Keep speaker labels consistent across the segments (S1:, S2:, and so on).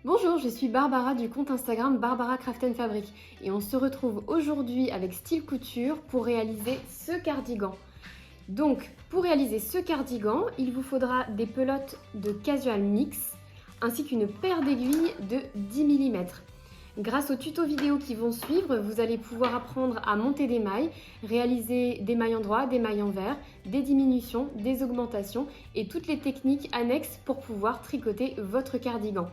S1: Bonjour, je suis Barbara du compte Instagram Barbara Craft & Fabric et on se retrouve aujourd'hui avec Style Couture pour réaliser ce cardigan. Donc, pour réaliser ce cardigan, il vous faudra des pelotes de casual mix ainsi qu'une paire d'aiguilles de 10 mm. Grâce aux tutos vidéo qui vont suivre, vous allez pouvoir apprendre à monter des mailles, réaliser des mailles endroits, des mailles envers, des diminutions, des augmentations et toutes les techniques annexes pour pouvoir tricoter votre cardigan.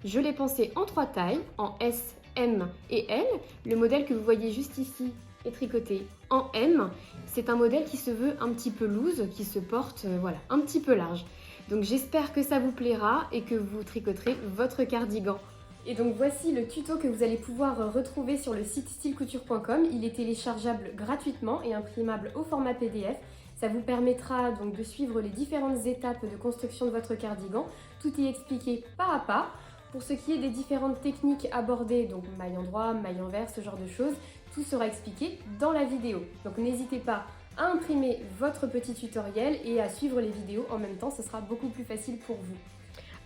S1: Je l'ai pensé en 3 tailles, en S, M et L. Le modèle que vous voyez juste ici est tricoté en M. C'est un modèle qui se veut un petit peu loose, qui se porte un petit peu large. Donc j'espère que ça vous plaira et que vous tricoterez votre cardigan. Et donc voici le tuto que vous allez pouvoir retrouver sur le site stylecouture.com. Il est téléchargeable gratuitement et imprimable au format PDF. Ça vous permettra donc de suivre les différentes étapes de construction de votre cardigan. Tout est expliqué pas à pas. Pour ce qui est des différentes techniques abordées, donc maille endroit, maille envers, ce genre de choses, tout sera expliqué dans la vidéo. Donc n'hésitez pas à imprimer votre petit tutoriel et à suivre les vidéos en même temps, ce sera beaucoup plus facile pour vous.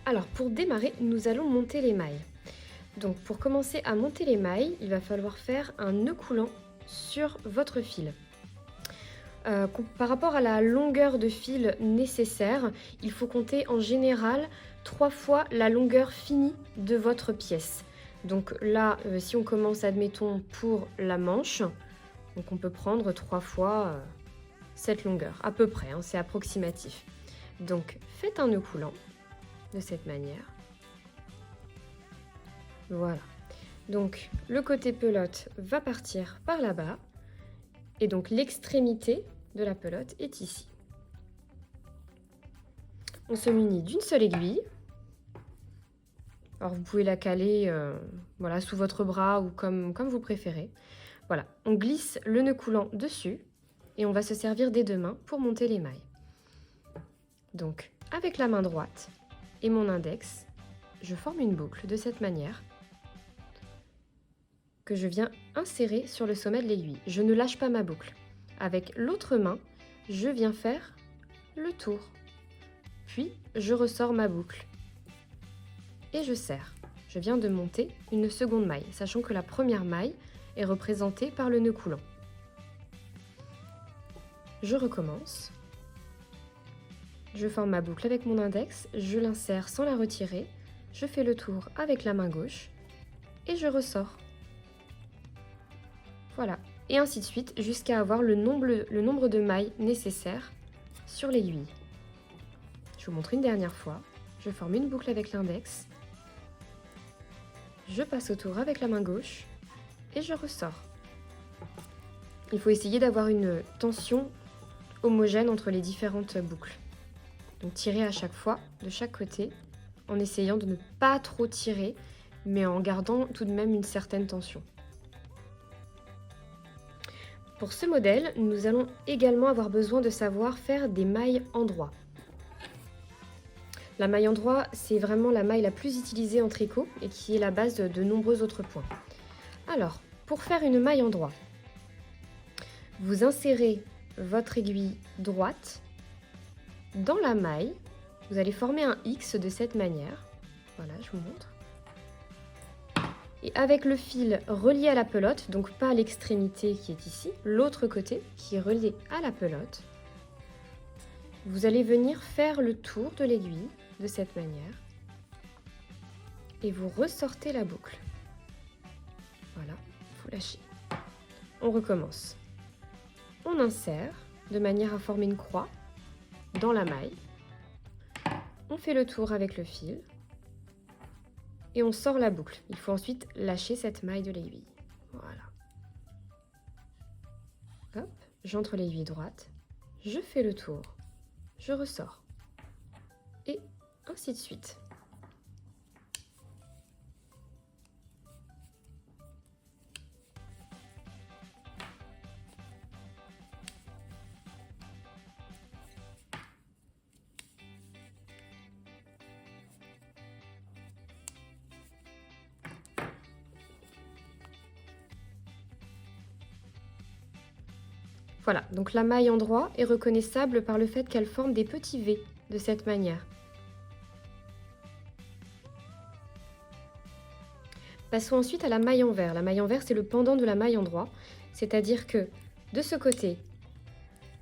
S1: Alors pour démarrer, nous allons monter les mailles. Donc pour commencer à monter les mailles, il va falloir faire un nœud coulant sur votre fil. Par rapport à la longueur de fil nécessaire, il faut compter en général 3 fois la longueur finie de votre pièce. Donc là, si on commence, admettons, pour la manche, donc on peut prendre 3 fois cette longueur, à peu près, hein, c'est approximatif. Donc faites un nœud coulant de cette manière. Voilà. Donc le côté pelote va partir par là-bas. Et donc l'extrémité de la pelote est ici. On se munit d'une seule aiguille. Alors vous pouvez la caler sous votre bras ou comme vous préférez. Voilà, on glisse le nœud coulant dessus et on va se servir des deux mains pour monter les mailles. Donc avec la main droite et mon index, je forme une boucle de cette manière que je viens insérer sur le sommet de l'aiguille. Je ne lâche pas ma boucle. Avec l'autre main, je viens faire le tour. Puis, je ressors ma boucle. Et je serre. Je viens de monter une seconde maille, sachant que la première maille est représentée par le nœud coulant. Je recommence. Je forme ma boucle avec mon index, je l'insère sans la retirer, je fais le tour avec la main gauche et je ressors. Voilà, et ainsi de suite jusqu'à avoir le nombre de mailles nécessaires sur l'aiguille. Je vous montre une dernière fois. Je forme une boucle avec l'index. Je passe au tour avec la main gauche et je ressors. Il faut essayer d'avoir une tension homogène entre les différentes boucles. Donc tirer à chaque fois de chaque côté en essayant de ne pas trop tirer, mais en gardant tout de même une certaine tension. Pour ce modèle, nous allons également avoir besoin de savoir faire des mailles endroits. La maille endroit, c'est vraiment la maille la plus utilisée en tricot et qui est la base de nombreux autres points. Alors, pour faire une maille endroit, vous insérez votre aiguille droite dans la maille. Vous allez former un X de cette manière. Voilà, je vous montre. Et avec le fil relié à la pelote, donc pas l'extrémité qui est ici, l'autre côté qui est relié à la pelote, vous allez venir faire le tour de l'aiguille de cette manière et vous ressortez la boucle. Voilà, vous lâchez. On recommence. On insère de manière à former une croix dans la maille. On fait le tour avec le fil. Et on sort la boucle. Il faut ensuite lâcher cette maille de l'aiguille. Voilà. Hop, j'entre l'aiguille droite, je fais le tour, je ressors. Et ainsi de suite. Voilà, donc la maille endroit est reconnaissable par le fait qu'elle forme des petits V de cette manière. Passons ensuite à la maille envers. La maille envers, c'est le pendant de la maille endroit, c'est-à-dire que de ce côté,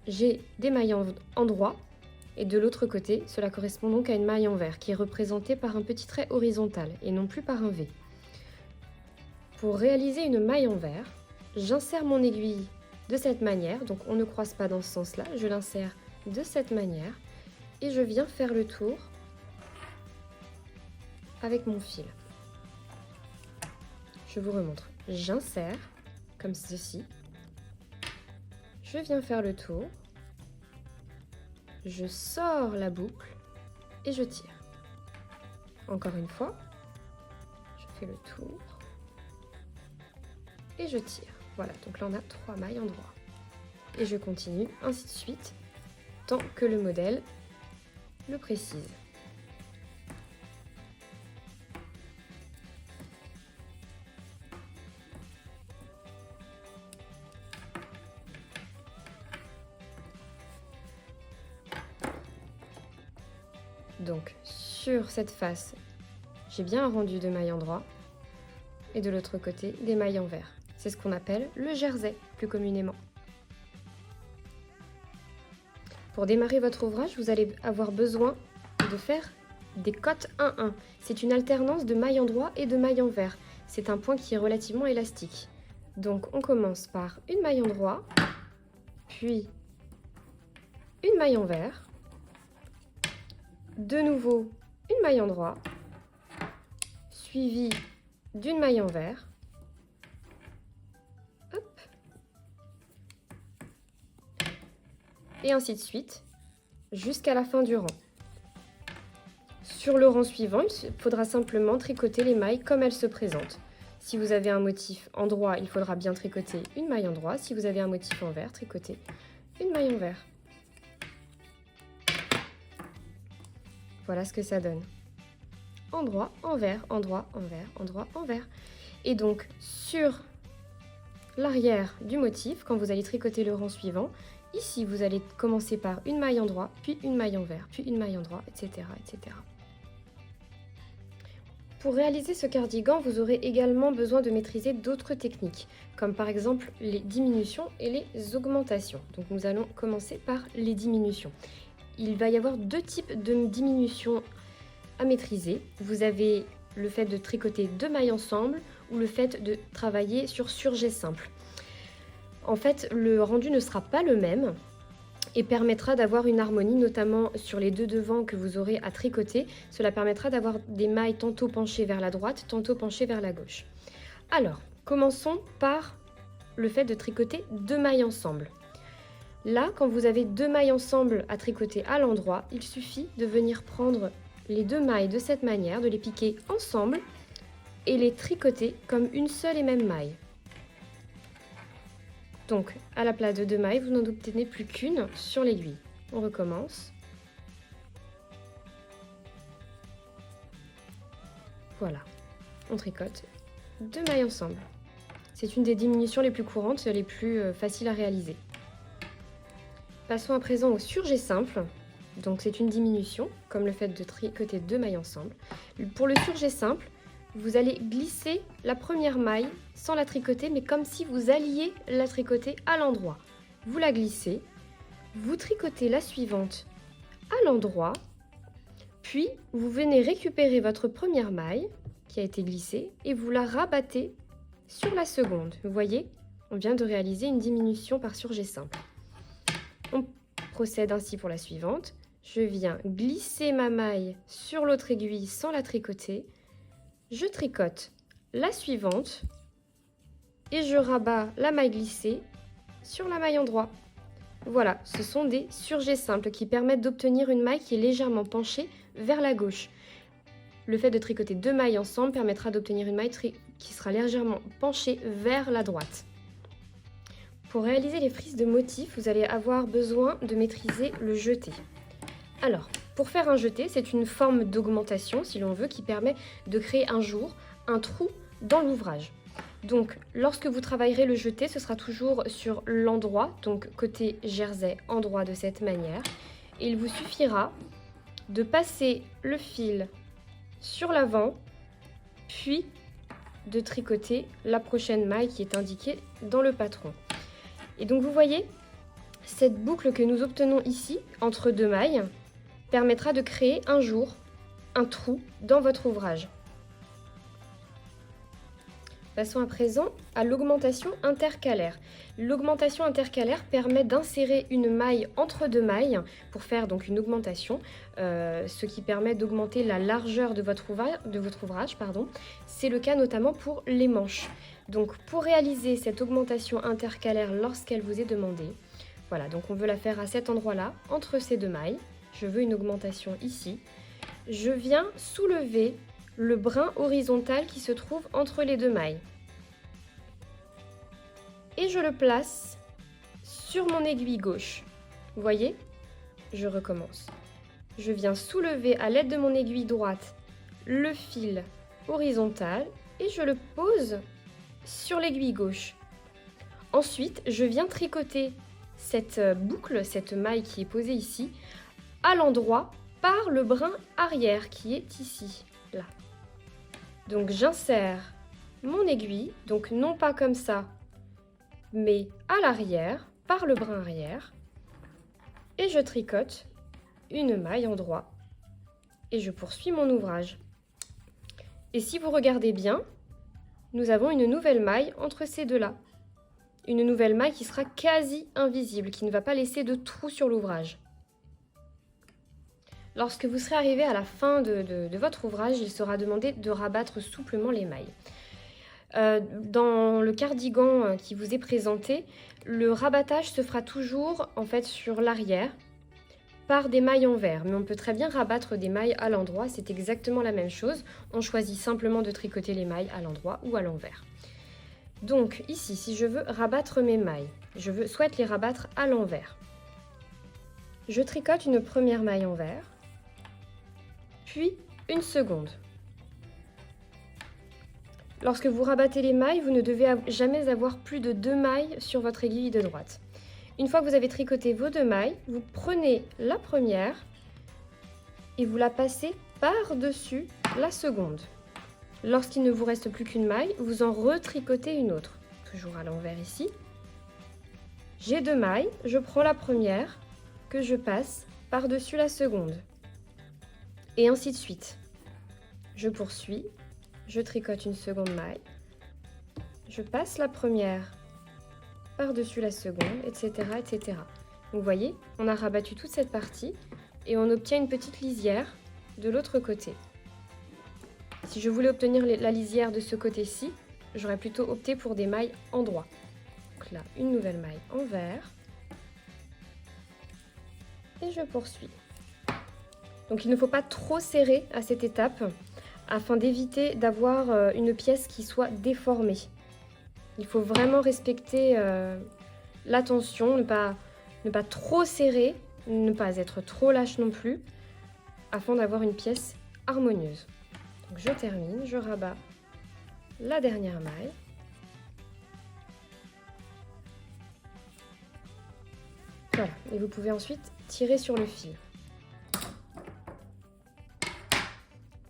S1: j'ai des mailles endroits, et de l'autre côté, cela correspond donc à une maille envers, qui est représentée par un petit trait horizontal, et non plus par un V. Pour réaliser une maille envers, j'insère mon aiguille de cette manière, donc on ne croise pas dans ce sens-là, je l'insère de cette manière, et je viens faire le tour avec mon fil. Je vous remontre. J'insère, comme ceci. Je viens faire le tour. Je sors la boucle et je tire. Encore une fois, je fais le tour et je tire. Voilà, donc là on a 3 mailles endroits. Et je continue, ainsi de suite, tant que le modèle le précise. Donc sur cette face, j'ai bien un rendu de mailles endroit et de l'autre côté des mailles envers. C'est ce qu'on appelle le jersey, plus communément. Pour démarrer votre ouvrage, vous allez avoir besoin de faire des cottes 1-1. C'est une alternance de mailles endroit et de mailles envers. C'est un point qui est relativement élastique. Donc on commence par une maille endroit, puis une maille envers, de nouveau une maille endroit, suivie d'une maille envers, hop, et ainsi de suite jusqu'à la fin du rang. Sur le rang suivant, il faudra simplement tricoter les mailles comme elles se présentent. Si vous avez un motif endroit, il faudra bien tricoter une maille endroit. Si vous avez un motif envers, tricoter une maille envers. Voilà ce que ça donne. Endroit, envers, endroit, envers, endroit, envers. Et donc, sur l'arrière du motif, quand vous allez tricoter le rang suivant, ici, vous allez commencer par une maille endroit, puis une maille envers, puis une maille endroit, etc., etc. Pour réaliser ce cardigan, vous aurez également besoin de maîtriser d'autres techniques, comme par exemple les diminutions et les augmentations. Donc nous allons commencer par les diminutions. Il va y avoir 2 types de diminutions à maîtriser. Vous avez le fait de tricoter 2 mailles ensemble ou le fait de travailler sur surjet simple. En fait, le rendu ne sera pas le même et permettra d'avoir une harmonie, notamment sur les 2 devants que vous aurez à tricoter. Cela permettra d'avoir des mailles tantôt penchées vers la droite, tantôt penchées vers la gauche. Alors, commençons par le fait de tricoter 2 mailles ensemble. Là, quand vous avez 2 mailles ensemble à tricoter à l'endroit, il suffit de venir prendre les 2 mailles de cette manière, de les piquer ensemble et les tricoter comme une seule et même maille. Donc, à la place de 2 mailles, vous n'en obtenez plus qu'une sur l'aiguille. On recommence. Voilà, on tricote 2 mailles ensemble. C'est une des diminutions les plus courantes, les plus faciles à réaliser. Passons à présent au surjet simple. Donc c'est une diminution, comme le fait de tricoter 2 mailles ensemble. Pour le surjet simple, vous allez glisser la première maille sans la tricoter, mais comme si vous alliez la tricoter à l'endroit. Vous la glissez, vous tricotez la suivante à l'endroit, puis vous venez récupérer votre première maille qui a été glissée et vous la rabattez sur la seconde. Vous voyez, on vient de réaliser une diminution par surjet simple. On procède ainsi pour la suivante. Je viens glisser ma maille sur l'autre aiguille sans la tricoter. Je tricote la suivante et je rabats la maille glissée sur la maille endroit. Voilà, ce sont des surjets simples qui permettent d'obtenir une maille qui est légèrement penchée vers la gauche. Le fait de tricoter 2 mailles ensemble permettra d'obtenir une maille qui sera légèrement penchée vers la droite. Pour réaliser les frises de motifs, vous allez avoir besoin de maîtriser le jeté. Alors, pour faire un jeté, c'est une forme d'augmentation, si l'on veut, qui permet de créer un jour un trou dans l'ouvrage. Donc, lorsque vous travaillerez le jeté, ce sera toujours sur l'endroit, donc côté jersey, endroit de cette manière. Et il vous suffira de passer le fil sur l'avant, puis de tricoter la prochaine maille qui est indiquée dans le patron. Et donc vous voyez, cette boucle que nous obtenons ici, entre deux mailles, permettra de créer un jour un trou dans votre ouvrage. Passons à présent à l'augmentation intercalaire. L'augmentation intercalaire permet d'insérer une maille entre deux mailles pour faire donc une augmentation, ce qui permet d'augmenter la largeur de votre ouvrage. C'est le cas notamment pour les manches. Donc pour réaliser cette augmentation intercalaire lorsqu'elle vous est demandée, voilà, donc on veut la faire à cet endroit-là, entre ces deux mailles. Je veux une augmentation ici. Je viens soulever le brin horizontal qui se trouve entre les deux mailles. Et je le place sur mon aiguille gauche. Vous voyez? Je recommence. Je viens soulever à l'aide de mon aiguille droite le fil horizontal et je le pose sur l'aiguille gauche. Ensuite, je viens tricoter cette boucle, cette maille qui est posée ici, à l'endroit par le brin arrière qui est ici, là. Donc j'insère mon aiguille, donc non pas comme ça, mais à l'arrière, par le brin arrière, et je tricote une maille en droit, et je poursuis mon ouvrage. Et si vous regardez bien, nous avons une nouvelle maille entre ces deux-là. Une nouvelle maille qui sera quasi invisible, qui ne va pas laisser de trou sur l'ouvrage. Lorsque vous serez arrivé à la fin de votre ouvrage, il sera demandé de rabattre souplement les mailles. Dans le cardigan qui vous est présenté, le rabattage se fera toujours en fait sur l'arrière par des mailles en vert, mais on peut très bien rabattre des mailles à l'endroit, c'est exactement la même chose. On choisit simplement de tricoter les mailles à l'endroit ou à l'envers. Donc ici, si je veux rabattre mes mailles, souhaite les rabattre à l'envers. Je tricote une première maille en vert, puis une seconde. Lorsque vous rabattez les mailles, vous ne devez jamais avoir plus de 2 mailles sur votre aiguille de droite. Une fois que vous avez tricoté vos 2 mailles, vous prenez la première et vous la passez par-dessus la seconde. Lorsqu'il ne vous reste plus qu'une maille, vous en retricotez une autre. Toujours à l'envers ici. J'ai 2 mailles, je prends la première que je passe par-dessus la seconde. Et ainsi de suite. Je poursuis, je tricote une seconde maille, je passe la première par-dessus la seconde, etc., etc. Donc vous voyez, on a rabattu toute cette partie et on obtient une petite lisière de l'autre côté. Si je voulais obtenir la lisière de ce côté-ci, j'aurais plutôt opté pour des mailles en droit. Donc là, une nouvelle maille en vert. Et je poursuis. Donc il ne faut pas trop serrer à cette étape afin d'éviter d'avoir une pièce qui soit déformée. Il faut vraiment respecter la tension, ne pas trop serrer, ne pas être trop lâche non plus, afin d'avoir une pièce harmonieuse. Donc je termine, je rabats la dernière maille. Voilà, et vous pouvez ensuite tirer sur le fil.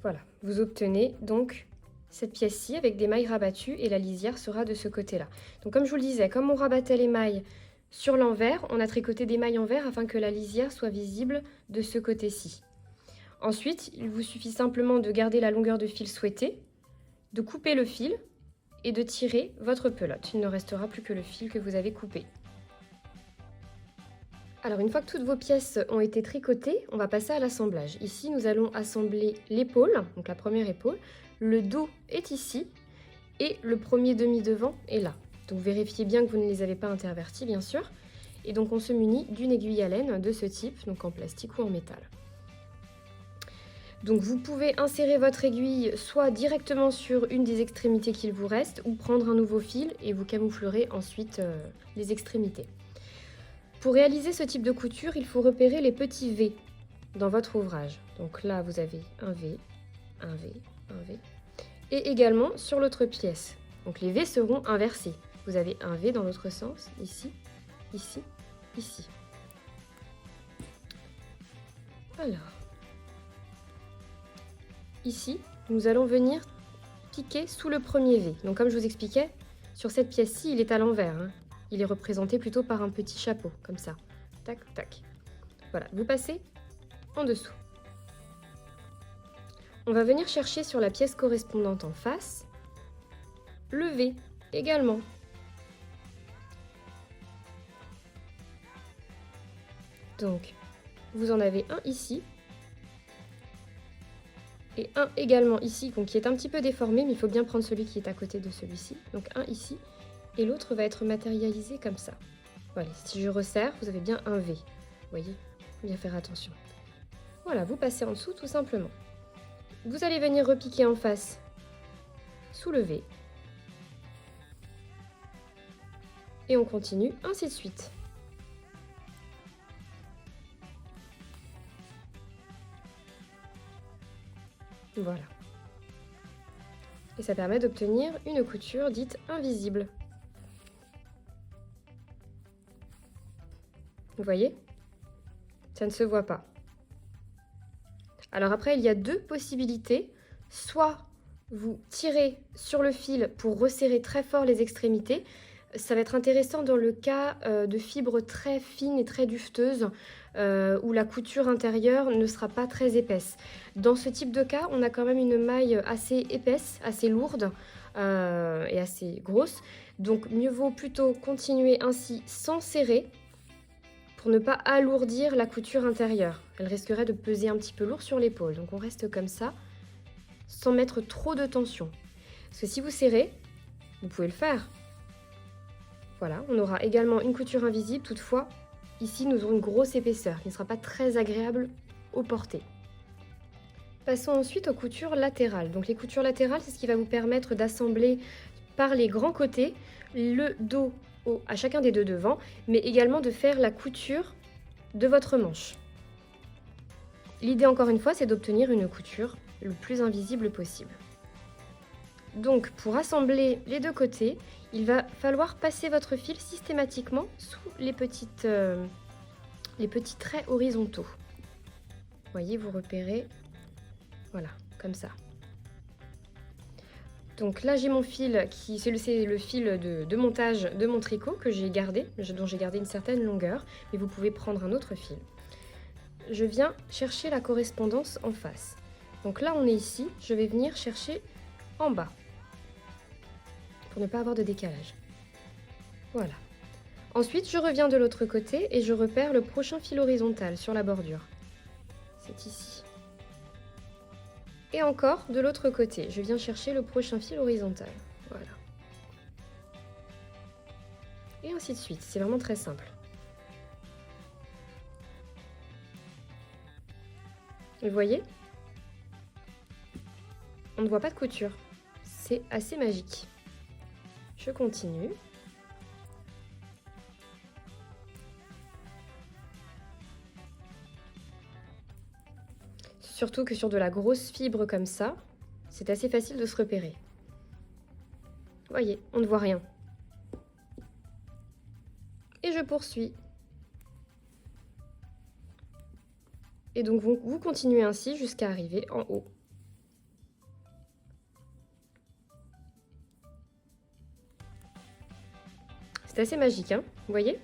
S1: Voilà, vous obtenez donc cette pièce-ci avec des mailles rabattues et la lisière sera de ce côté-là. Donc comme je vous le disais, comme on rabattait les mailles sur l'envers, on a tricoté des mailles en vert afin que la lisière soit visible de ce côté-ci. Ensuite, il vous suffit simplement de garder la longueur de fil souhaitée, de couper le fil et de tirer votre pelote. Il ne restera plus que le fil que vous avez coupé. Alors une fois que toutes vos pièces ont été tricotées, on va passer à l'assemblage. Ici, nous allons assembler l'épaule, donc la première épaule. Le dos est ici et le premier demi-devant est là. Donc vérifiez bien que vous ne les avez pas intervertis, bien sûr. Et donc on se munit d'une aiguille à laine de ce type, donc en plastique ou en métal. Donc vous pouvez insérer votre aiguille soit directement sur une des extrémités qu'il vous reste ou prendre un nouveau fil et vous camouflerez ensuite les extrémités. Pour réaliser ce type de couture, il faut repérer les petits V dans votre ouvrage. Donc là, vous avez un V, un V, un V. Et également sur l'autre pièce. Donc les V seront inversés. Vous avez un V dans l'autre sens, ici, ici, ici. Alors, ici, nous allons venir piquer sous le premier V. Donc comme je vous expliquais, sur cette pièce-ci, il est à l'envers, hein. Il est représenté plutôt par un petit chapeau, comme ça. Tac, tac. Voilà, vous passez en dessous. On va venir chercher sur la pièce correspondante en face le V également. Donc, vous en avez un ici et un également ici, donc qui est un petit peu déformé, mais il faut bien prendre celui qui est à côté de celui-ci. Donc un ici et l'autre va être matérialisé comme ça. Voilà, si je resserre, vous avez bien un V. Vous voyez, bien faire attention. Voilà, vous passez en dessous tout simplement. Vous allez venir repiquer en face sous le V. Et on continue, ainsi de suite. Voilà. Et ça permet d'obtenir une couture dite invisible. Vous voyez? Ça ne se voit pas. Alors après, il y a deux possibilités. Soit vous tirez sur le fil pour resserrer très fort les extrémités. Ça va être intéressant dans le cas de fibres très fines et très duveteuses où la couture intérieure ne sera pas très épaisse. Dans ce type de cas, on a quand même une maille assez épaisse, assez lourde et assez grosse. Donc mieux vaut plutôt continuer ainsi sans serrer pour ne pas alourdir la couture intérieure. Elle risquerait de peser un petit peu lourd sur l'épaule. Donc on reste comme ça, sans mettre trop de tension. Parce que si vous serrez, vous pouvez le faire. Voilà, on aura également une couture invisible. Toutefois, ici, nous aurons une grosse épaisseur qui ne sera pas très agréable au porté. Passons ensuite aux coutures latérales. Donc les coutures latérales, c'est ce qui va vous permettre d'assembler par les grands côtés le dos à chacun des deux devants, mais également de faire la couture de votre manche. L'idée, encore une fois, c'est d'obtenir une couture le plus invisible possible. Donc, pour assembler les deux côtés, il va falloir passer votre fil systématiquement sous les petits traits horizontaux. Vous voyez, vous repérez, voilà, comme ça. Donc là, j'ai mon fil, c'est le fil de montage de mon tricot que j'ai gardé, dont j'ai gardé une certaine longueur, mais vous pouvez prendre un autre fil. Je viens chercher la correspondance en face. Donc là, on est ici, je vais venir chercher en bas, pour ne pas avoir de décalage. Voilà. Ensuite, je reviens de l'autre côté et je repère le prochain fil horizontal sur la bordure. C'est ici. Et encore de l'autre côté, je viens chercher le prochain fil horizontal. Voilà. Et ainsi de suite, c'est vraiment très simple. Vous voyez? On ne voit pas de couture. C'est assez magique. Je continue. Surtout que sur de la grosse fibre comme ça, c'est assez facile de se repérer. Vous voyez, on ne voit rien. Et je poursuis. Et donc vous continuez ainsi jusqu'à arriver en haut. C'est assez magique, hein? Vous voyez?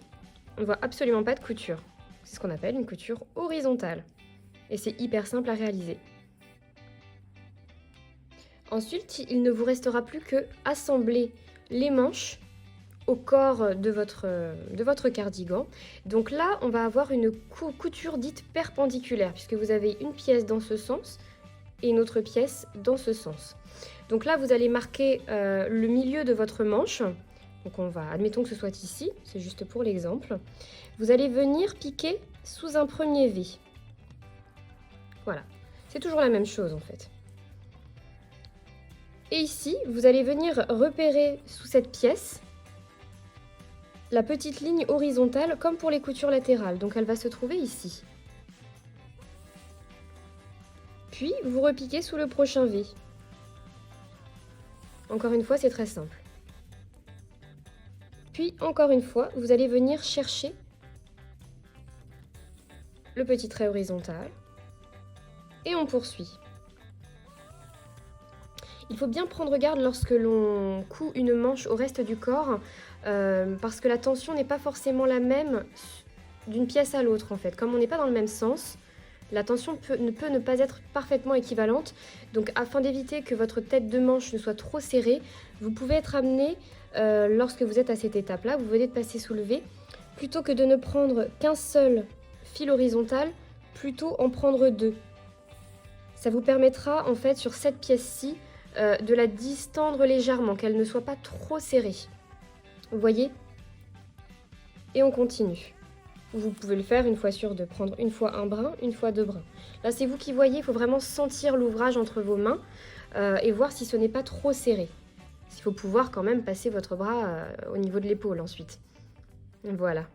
S1: On ne voit absolument pas de couture. C'est ce qu'on appelle une couture horizontale. Et c'est hyper simple à réaliser. Ensuite, il ne vous restera plus que assembler les manches au corps de votre cardigan. Donc là, on va avoir une couture dite perpendiculaire, puisque vous avez une pièce dans ce sens et une autre pièce dans ce sens. Donc là, vous allez marquer le milieu de votre manche. Donc admettons que ce soit ici, c'est juste pour l'exemple. Vous allez venir piquer sous un premier V. Voilà, c'est toujours la même chose en fait. Et ici, vous allez venir repérer sous cette pièce la petite ligne horizontale comme pour les coutures latérales. Donc elle va se trouver ici. Puis vous repiquez sous le prochain V. Encore une fois, c'est très simple. Puis encore une fois, vous allez venir chercher le petit trait horizontal. Et on poursuit. Il faut bien prendre garde lorsque l'on coud une manche au reste du corps parce que la tension n'est pas forcément la même d'une pièce à l'autre en fait. Comme on n'est pas dans le même sens, la tension peut ne pas être parfaitement équivalente. Donc afin d'éviter que votre tête de manche ne soit trop serrée, vous pouvez être amené, lorsque vous êtes à cette étape-là, vous venez de passer soulevé, plutôt que de ne prendre qu'un seul fil horizontal, plutôt en prendre 2. Ça vous permettra en fait sur cette pièce-ci de la distendre légèrement, qu'elle ne soit pas trop serrée. Vous voyez? Et on continue. Vous pouvez le faire une fois sur deux, prendre une fois un brin, une fois 2 brins. Là, c'est vous qui voyez, il faut vraiment sentir l'ouvrage entre vos mains et voir si ce n'est pas trop serré. Il faut pouvoir quand même passer votre bras au niveau de l'épaule ensuite. Voilà.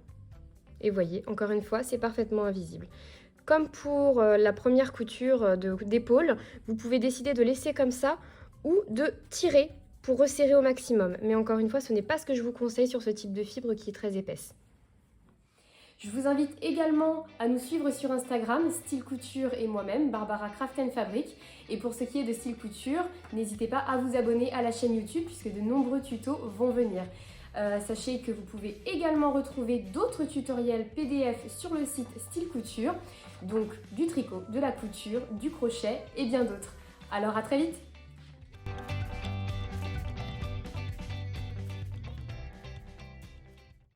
S1: Et voyez, encore une fois, c'est parfaitement invisible. Comme pour la première couture d'épaule, vous pouvez décider de laisser comme ça ou de tirer pour resserrer au maximum. Mais encore une fois, ce n'est pas ce que je vous conseille sur ce type de fibre qui est très épaisse. Je vous invite également à nous suivre sur Instagram, Style Couture et moi-même, Barbara Craft & Fabric. Et pour ce qui est de Style Couture, n'hésitez pas à vous abonner à la chaîne YouTube puisque de nombreux tutos vont venir. Sachez que vous pouvez également retrouver d'autres tutoriels PDF sur le site Style Couture, donc du tricot, de la couture, du crochet et bien d'autres. Alors à très vite!